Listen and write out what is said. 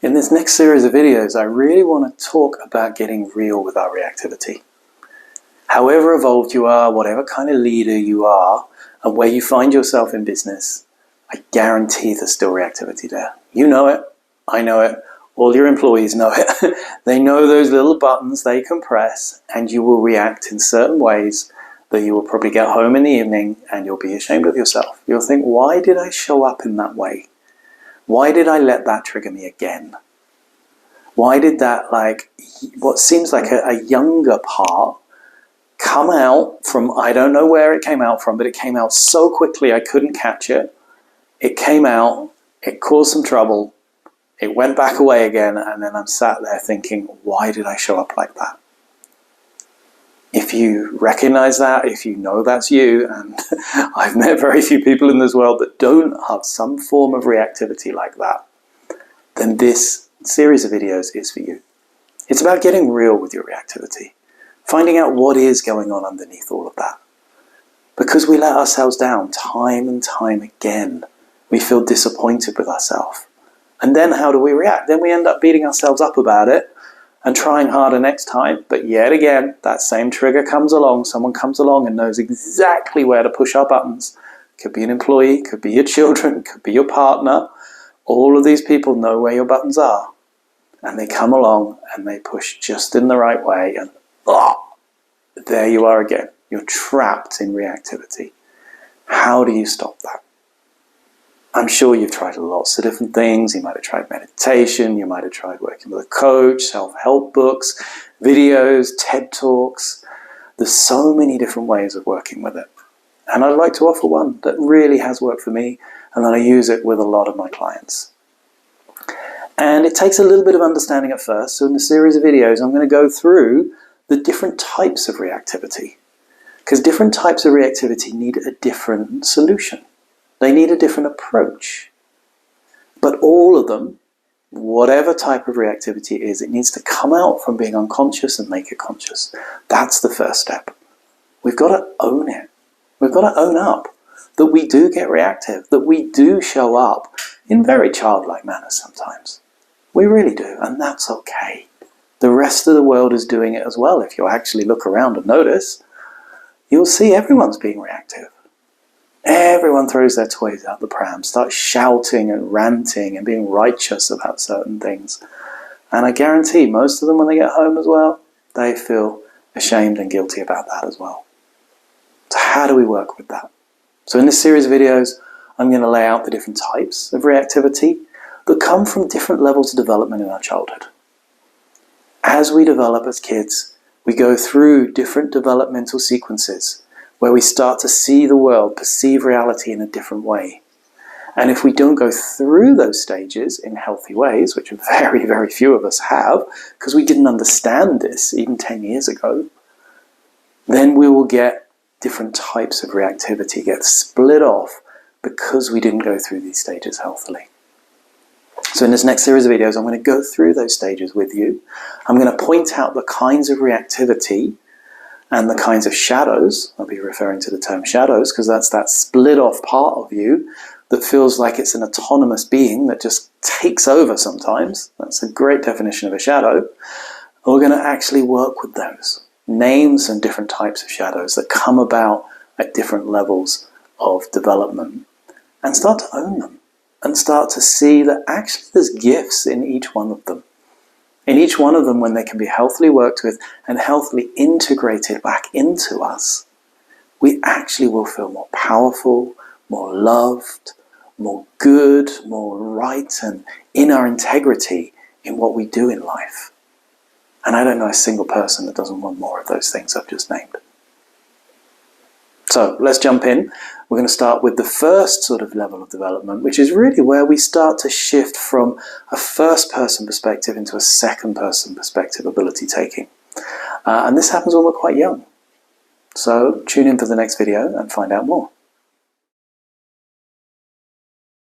In this next series of videos, I really want to talk about getting real with our reactivity. However evolved you are, whatever kind of leader you are, and where you find yourself in business, I guarantee there's still reactivity there. You know it, I know it, all your employees know it. They know those little buttons they can press, and you will react in certain ways that you will probably get home in the evening and you'll be ashamed of yourself. You'll think, why did I show up in that way? Why did I let that trigger me again? Why did that, what seems like a younger part come out from, I don't know where it came out from, but it came out so quickly I couldn't catch it. It came out, it caused some trouble, it went back away again, and then I'm sat there thinking, why did I show up like that? If you recognize that, if you know that's you, and I've met very few people in this world that don't have some form of reactivity like that, then this series of videos is for you. It's about getting real with your reactivity, finding out what is going on underneath all of that. Because we let ourselves down time and time again. We feel disappointed with ourselves. And then how do we react? Then we end up beating ourselves up about it and trying harder next time. But yet again, that same trigger comes along. Someone comes along and knows exactly where to push our buttons. Could be an employee, could be your children, could be your partner. All of these people know where your buttons are. And they come along and they push just in the right way. And there you are again. You're trapped in reactivity. How do you stop that? I'm sure you've tried lots of different things. You might have tried meditation. You might have tried working with a coach, self-help books, videos, TED Talks. There's so many different ways of working with it. And I'd like to offer one that really has worked for me and that I use it with a lot of my clients. And it takes a little bit of understanding at first. So in the series of videos, I'm going to go through the different types of reactivity. Because different types of reactivity need a different solution. They need a different approach. But all of them, whatever type of reactivity it is, it needs to come out from being unconscious and make it conscious. That's the first step. We've got to own it. We've got to own up that we do get reactive, that we do show up in very childlike manners sometimes. We really do, and that's okay. The rest of the world is doing it as well. If you actually look around and notice, you'll see everyone's being reactive. Everyone throws their toys out the pram, starts shouting and ranting and being righteous about certain things. And I guarantee most of them, when they get home as well, they feel ashamed and guilty about that as well. So how do we work with that? So in this series of videos, I'm going to lay out the different types of reactivity that come from different levels of development in our childhood. As we develop as kids, we go through different developmental sequences where we start to see the world, perceive reality in a different way. And if we don't go through those stages in healthy ways, which very, very few of us have, because we didn't understand this even 10 years ago, then we will get different types of reactivity get split off because we didn't go through these stages healthily. So in this next series of videos, I'm going to go through those stages with you. I'm going to point out the kinds of reactivity and the kinds of shadows. I'll be referring to the term shadows because that's that split off part of you that feels like it's an autonomous being that just takes over sometimes. That's a great definition of a shadow. And we're going to actually work with those. Name some different types of shadows that come about at different levels of development and start to own them and start to see that actually there's gifts in each one of them. In each one of them, when they can be healthily worked with and healthily integrated back into us, we actually will feel more powerful, more loved, more good, more right, and in our integrity in what we do in life. And I don't know a single person that doesn't want more of those things I've just named. So let's jump in. We're going to start with the first sort of level of development, which is really where we start to shift from a first-person perspective into a second-person perspective ability taking. And this happens when we're quite young. So tune in for the next video and find out more.